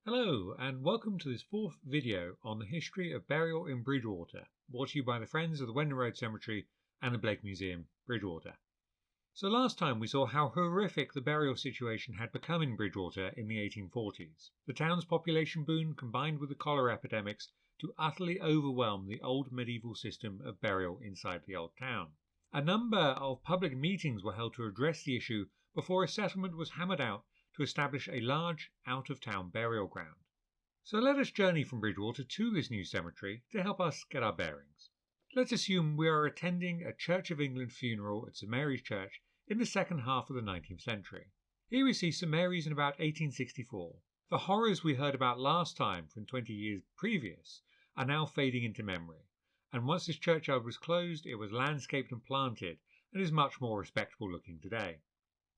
Hello and welcome to this fourth video on the history of burial in Bridgewater, brought to you by the Friends of the Wembdon Road Cemetery and the Blake Museum, Bridgewater. So last time we saw how horrific the burial situation had become in Bridgewater in the 1840s. The town's population boom combined with the cholera epidemics to utterly overwhelm the old medieval system of burial inside the old town. A number of public meetings were held to address the issue before a settlement was hammered out to establish a large out-of-town burial ground. So let us journey from Bridgewater to this new cemetery to help us get our bearings. Let's assume we are attending a Church of England funeral at St Mary's Church in the second half of the 19th century. Here we see St Mary's in about 1864. The horrors we heard about last time from 20 years previous are now fading into memory, and once this churchyard was closed, it was landscaped and planted and is much more respectable looking today.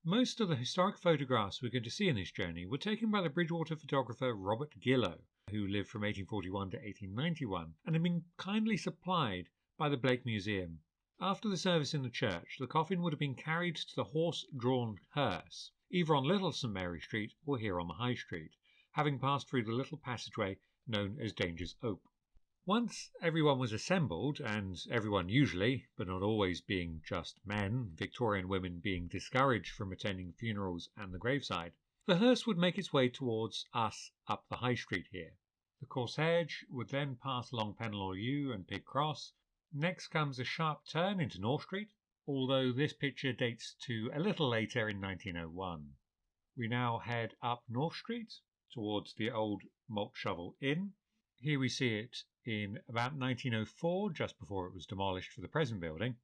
Most of the historic photographs we're going to see in this journey were taken by the Bridgewater photographer Robert Gillow, who lived from 1841 to 1891 and had been kindly supplied by the Blake Museum. After the service in the church, the coffin would have been carried to the horse-drawn hearse, either on Little St Mary Street or here on the High Street, having passed through the little passageway known as Danger's Ope. Once everyone was assembled, and everyone usually, but not always being just men, Victorian women being discouraged from attending funerals and the graveside, the hearse would make its way towards us up the High Street here. The cortege would then pass along Penlaw Yew and Pig Cross. Next comes a sharp turn into North Street, although this picture dates to a little later in 1901. We now head up North Street towards the old Malt Shovel Inn. Here we see it in about 1904, just before it was demolished for the present building.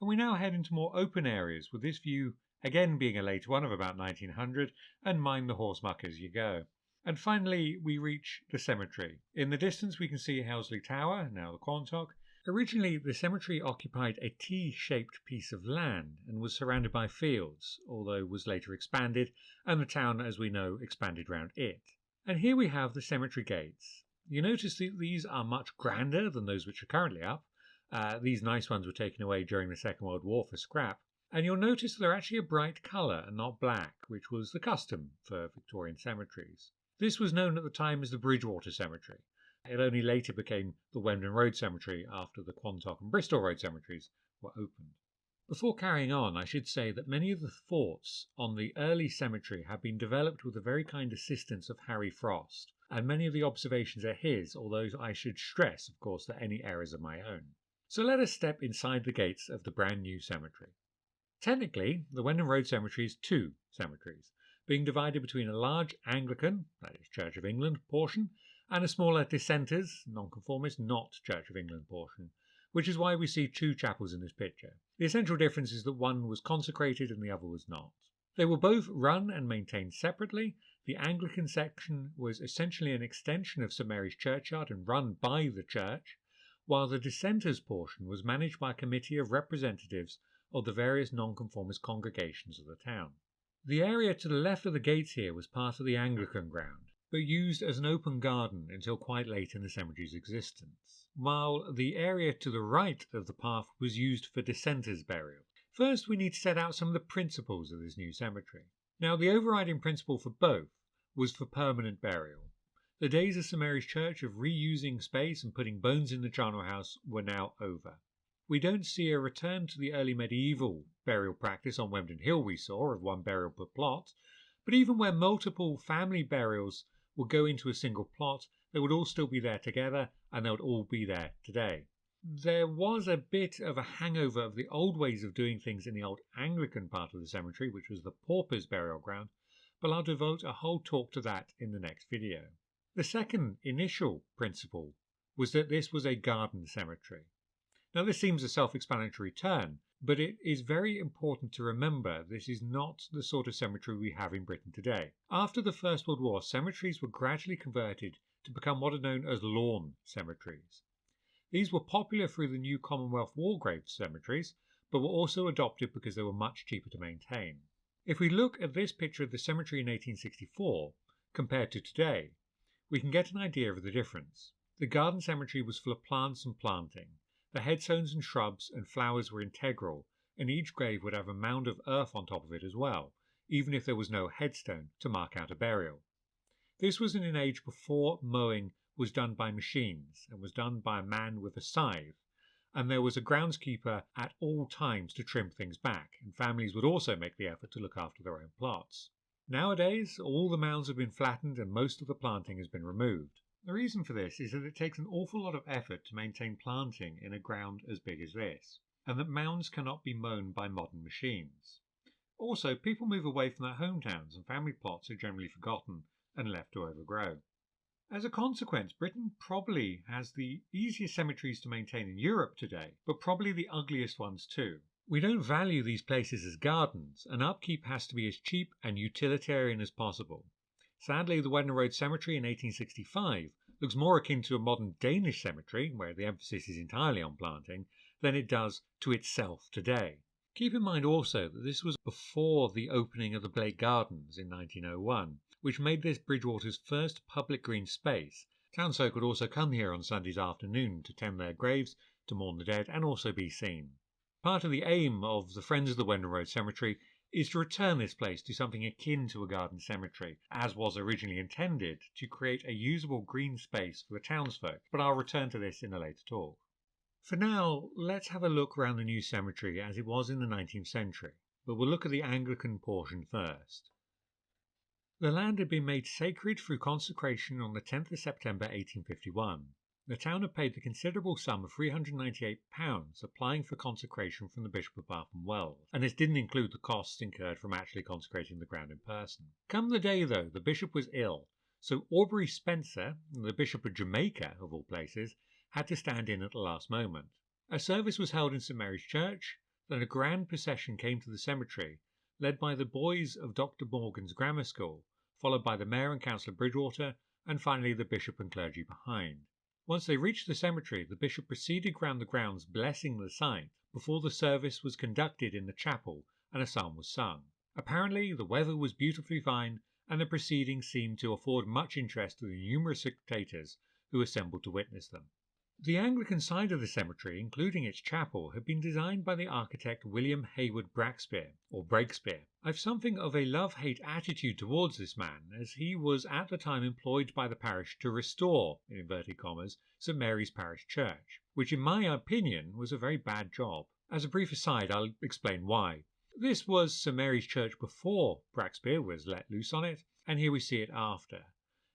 And we now head into more open areas, with this view again being a later one of about 1900, and mind the horse muck as you go. And finally we reach the cemetery. In the distance we can see Helsley Tower, now the Quantock. Originally the cemetery occupied a T-shaped piece of land and was surrounded by fields, although was later expanded, and the town, as we know, expanded round it. And here we have the cemetery gates. You notice that these are much grander than those which are currently up. These nice ones were taken away during the Second World War for scrap. And you'll notice that they're actually a bright colour and not black, which was the custom for Victorian cemeteries. This was known at the time as the Bridgewater Cemetery. It only later became the Wembdon Road Cemetery after the Quantock and Bristol Road Cemeteries were opened. Before carrying on, I should say that many of the forts on the early cemetery have been developed with the very kind assistance of Harry Frost, and many of the observations are his, although I should stress, of course, that any errors are my own. So let us step inside the gates of the brand new cemetery. Technically, the Wembdon Road Cemetery is two cemeteries, being divided between a large Anglican, that is Church of England, portion, and a smaller Dissenters, nonconformist, not Church of England portion, which is why we see two chapels in this picture. The essential difference is that one was consecrated and the other was not. They were both run and maintained separately. The Anglican section was essentially an extension of St Mary's Churchyard and run by the church, while the Dissenters portion was managed by a committee of representatives of the various nonconformist congregations of the town. The area to the left of the gates here was part of the Anglican ground, but used as an open garden until quite late in the cemetery's existence, while the area to the right of the path was used for Dissenters burial. First, we need to set out some of the principles of this new cemetery. Now, the overriding principle for both was for permanent burial. The days of St Mary's Church of reusing space and putting bones in the charnel house were now over. We don't see a return to the early medieval burial practice on Wembdon Hill we saw of one burial per plot, but even where multiple family burials would go into a single plot, they would all still be there together, and they would all be there today. There was a bit of a hangover of the old ways of doing things in the old Anglican part of the cemetery, which was the paupers' burial ground, but I'll devote a whole talk to that in the next video. The second initial principle was that this was a garden cemetery. Now this seems a self-explanatory term, but it is very important to remember this is not the sort of cemetery we have in Britain today. After the First World War, cemeteries were gradually converted to become what are known as lawn cemeteries. These were popular through the new Commonwealth war grave cemeteries, but were also adopted because they were much cheaper to maintain. If we look at this picture of the cemetery in 1864, compared to today, we can get an idea of the difference. The garden cemetery was full of plants and planting. The headstones and shrubs and flowers were integral, and each grave would have a mound of earth on top of it as well, even if there was no headstone to mark out a burial. This was in an age before mowing was done by machines and was done by a man with a scythe, and there was a groundskeeper at all times to trim things back, and families would also make the effort to look after their own plots. Nowadays, all the mounds have been flattened and most of the planting has been removed. The reason for this is that it takes an awful lot of effort to maintain planting in a ground as big as this, and that mounds cannot be mown by modern machines. Also, people move away from their hometowns and family plots are generally forgotten and left to overgrow. As a consequence, Britain probably has the easiest cemeteries to maintain in Europe today, but probably the ugliest ones too. We don't value these places as gardens, and upkeep has to be as cheap and utilitarian as possible. Sadly, the Wembdon Road Cemetery in 1865 looks more akin to a modern Danish cemetery, where the emphasis is entirely on planting, than it does to itself today. Keep in mind also that this was before the opening of the Blake Gardens in 1901, which made this Bridgewater's first public green space. Townsfolk would also come here on Sundays afternoon to tend their graves, to mourn the dead, and also be seen. Part of the aim of the Friends of the Wembdon Road Cemetery is to return this place to something akin to a garden cemetery, as was originally intended, to create a usable green space for the townsfolk, but I'll return to this in a later talk. For now, let's have a look around the new cemetery as it was in the 19th century, but we'll look at the Anglican portion first. The land had been made sacred through consecration on the 10th of September 1851. The town had paid the considerable sum of £398 applying for consecration from the Bishop of Bath and Wells, and this didn't include the costs incurred from actually consecrating the ground in person. Come the day, though, the bishop was ill, so Aubrey Spencer, the Bishop of Jamaica of all places, had to stand in at the last moment. A service was held in St Mary's Church, then a grand procession came to the cemetery, led by the boys of Dr Morgan's grammar school, followed by the Mayor and Council of Bridgewater, and finally the Bishop and clergy behind. Once they reached the cemetery, the Bishop proceeded round the grounds blessing the site before the service was conducted in the chapel and a psalm was sung. Apparently the weather was beautifully fine and the proceedings seemed to afford much interest to the numerous spectators who assembled to witness them. The Anglican side of the cemetery, including its chapel, had been designed by the architect William Hayward Breakspear, or Breakspear. I've something of a love-hate attitude towards this man, as he was at the time employed by the parish to restore, in inverted commas, St Mary's Parish Church, which in my opinion was a very bad job. As a brief aside, I'll explain why. This was St Mary's Church before Breakspear was let loose on it, and here we see it after.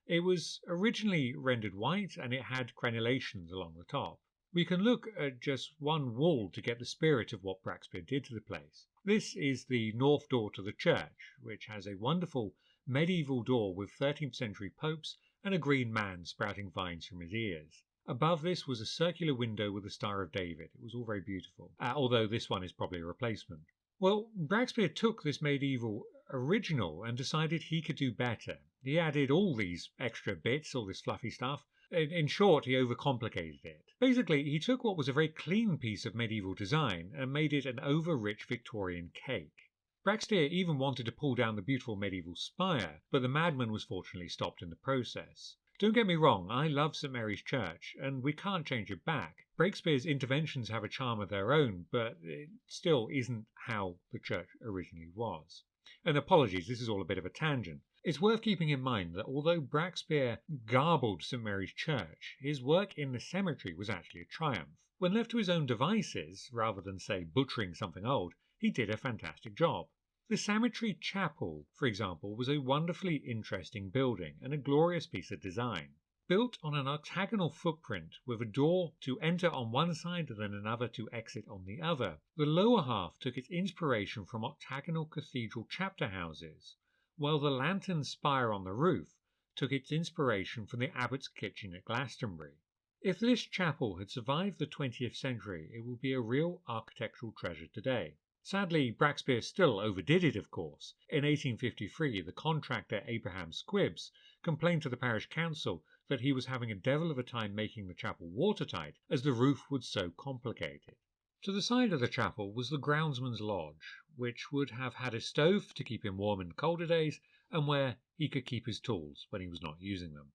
It was originally rendered white and it had crenulations along the top. We can look at just one wall to get the spirit of what Breakspear did to the place. This is the north door to the church, which has a wonderful medieval door with 13th century popes and a green man sprouting vines from his ears. Above this was a circular window with a Star of David. It was all very beautiful, although this one is probably a replacement. Well, Breakspear took this medieval original and decided he could do better. He added all these extra bits, all this fluffy stuff. In short, he overcomplicated it. Basically, he took what was a very clean piece of medieval design and made it an over-rich Victorian cake. Breakspear even wanted to pull down the beautiful medieval spire, but the madman was fortunately stopped in the process. Don't get me wrong, I love St Mary's Church, and we can't change it back. Breakspear's interventions have a charm of their own, but it still isn't how the church originally was. And apologies, this is all a bit of a tangent. It's worth keeping in mind that although Breakspear garbled St Mary's Church, his work in the cemetery was actually a triumph. When left to his own devices, rather than, say, butchering something old, he did a fantastic job. The cemetery chapel, for example, was a wonderfully interesting building and a glorious piece of design. Built on an octagonal footprint with a door to enter on one side and then another to exit on the other, the lower half took its inspiration from octagonal cathedral chapter houses, while the lantern spire on the roof took its inspiration from the abbot's kitchen at Glastonbury. If this chapel had survived the 20th century, it would be a real architectural treasure today. Sadly, Breakspear still overdid it, of course. In 1853, the contractor Abraham Squibbs complained to the parish council that he was having a devil of a time making the chapel watertight, as the roof was so complicated. To the side of the chapel was the groundsman's lodge, which would have had a stove to keep him warm in colder days, and where he could keep his tools when he was not using them.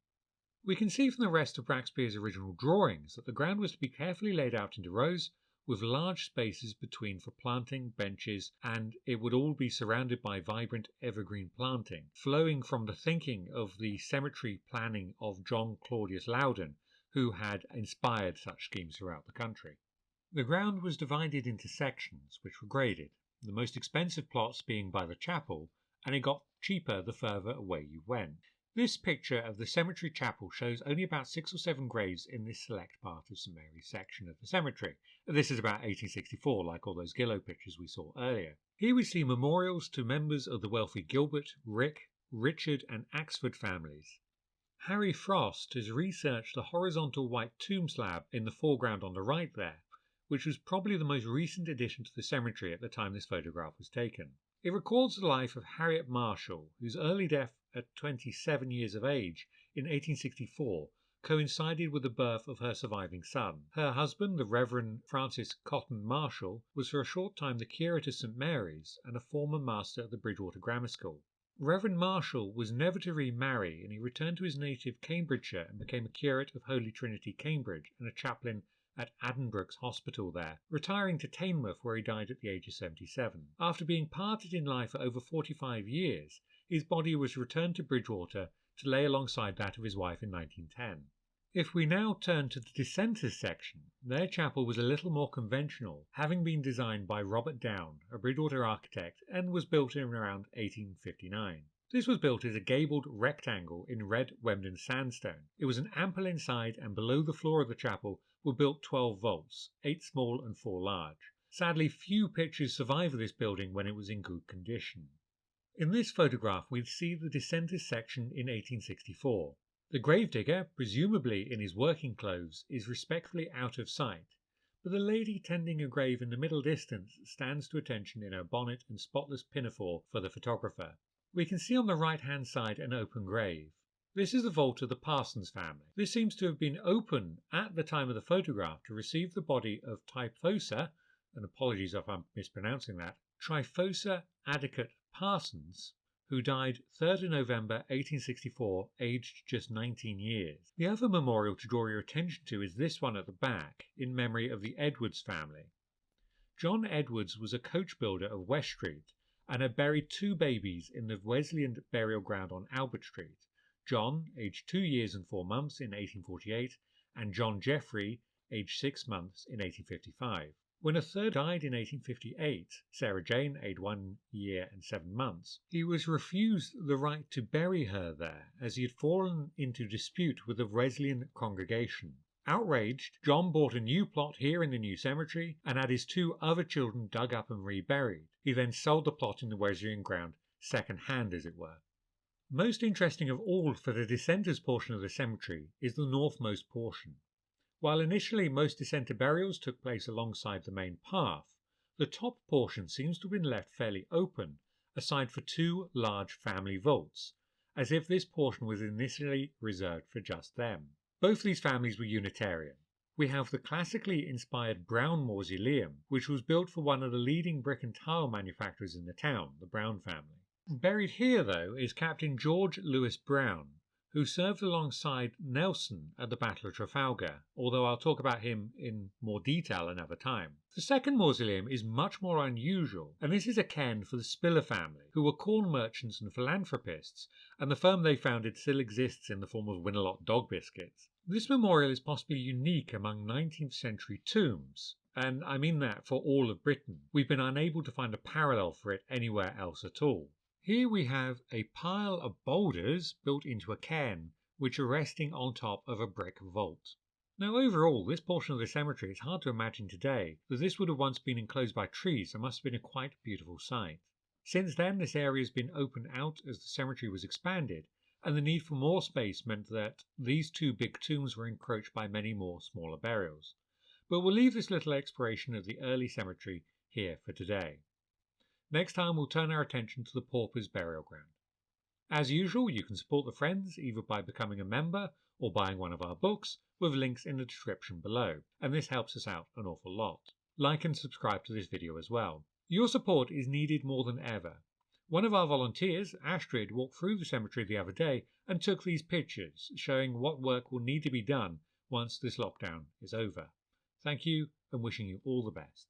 We can see from the rest of Breakspear's original drawings that the ground was to be carefully laid out into rows, with large spaces between for planting, benches, and it would all be surrounded by vibrant evergreen planting, flowing from the thinking of the cemetery planning of John Claudius Loudon, who had inspired such schemes throughout the country. The ground was divided into sections, which were graded, the most expensive plots being by the chapel, and it got cheaper the further away you went. This picture of the cemetery chapel shows only about 6 or 7 graves in this select part of St Mary's section of the cemetery. This is about 1864, like all those Gillow pictures we saw earlier. Here we see memorials to members of the wealthy Gilbert, Rick, Richard and Axford families. Harry Frost has researched the horizontal white tomb slab in the foreground on the right there, which was probably the most recent addition to the cemetery at the time this photograph was taken. It records the life of Harriet Marshall, whose early death at 27 years of age in 1864 coincided with the birth of her surviving son. Her husband, the Reverend Francis Cotton Marshall, was for a short time the curate of St Mary's and a former master of the Bridgewater Grammar School. Reverend Marshall was never to remarry, and he returned to his native Cambridgeshire and became a curate of Holy Trinity, Cambridge, and a chaplain at Addenbrooke's Hospital there, retiring to Teignmouth where he died at the age of 77. After being parted in life for over 45 years, his body was returned to Bridgewater to lay alongside that of his wife in 1910. If we now turn to the Dissenters Section, their chapel was a little more conventional, having been designed by Robert Down, a Bridgewater architect, and was built in around 1859. This was built as a gabled rectangle in red Wembdon sandstone. It was an ample inside, and below the floor of the chapel were built 12 vaults, 8 small and 4 large. Sadly, few pictures survive of this building when it was in good condition. In this photograph we see the Dissenters Section in 1864. The gravedigger, presumably in his working clothes, is respectfully out of sight, but the lady tending a grave in the middle distance stands to attention in her bonnet and spotless pinafore for the photographer. We can see on the right-hand side an open grave. This is the vault of the Parsons family. This seems to have been open at the time of the photograph to receive the body of Typhosa, and apologies if I'm mispronouncing that, Tryphosa Adequate Parsons, who died 3rd November 1864, aged just 19 years. The other memorial to draw your attention to is this one at the back, in memory of the Edwards family. John Edwards was a coach builder of West Street and had buried 2 babies in the Wesleyan burial ground on Albert Street. John, aged 2 years and 4 months in 1848, and John Jeffrey, aged 6 months in 1855. When a third died in 1858, Sarah Jane, aged 1 year and 7 months, he was refused the right to bury her there as he had fallen into dispute with the Wesleyan congregation. Outraged, John bought a new plot here in the new cemetery and had his 2 other children dug up and reburied. He then sold the plot in the Wesleyan ground, second hand as it were. Most interesting of all for the Dissenters portion of the cemetery is the northmost portion. While initially most dissenter burials took place alongside the main path, the top portion seems to have been left fairly open, aside for 2 large family vaults, as if this portion was initially reserved for just them. Both these families were Unitarian. We have the classically inspired Brown Mausoleum, which was built for one of the leading brick and tile manufacturers in the town, the Brown family. Buried here, though, is Captain George Lewis Brown, who served alongside Nelson at the Battle of Trafalgar, although I'll talk about him in more detail another time. The second mausoleum is much more unusual, and this is a cairn for the Spiller family, who were corn merchants and philanthropists, and the firm they founded still exists in the form of Winalot dog biscuits. This memorial is possibly unique among 19th century tombs, and I mean that for all of Britain. We've been unable to find a parallel for it anywhere else at all. Here we have a pile of boulders built into a cairn, which are resting on top of a brick vault. Now overall, this portion of the cemetery is hard to imagine today, that this would have once been enclosed by trees and must have been a quite beautiful sight. Since then, this area has been opened out as the cemetery was expanded, and the need for more space meant that these 2 big tombs were encroached by many more smaller burials. But we'll leave this little exploration of the early cemetery here for today. Next time we'll turn our attention to the Paupers' Burial Ground. As usual, you can support the Friends either by becoming a member or buying one of our books, with links in the description below, and this helps us out an awful lot. Like and subscribe to this video as well. Your support is needed more than ever. One of our volunteers, Astrid, walked through the cemetery the other day and took these pictures, showing what work will need to be done once this lockdown is over. Thank you, and wishing you all the best.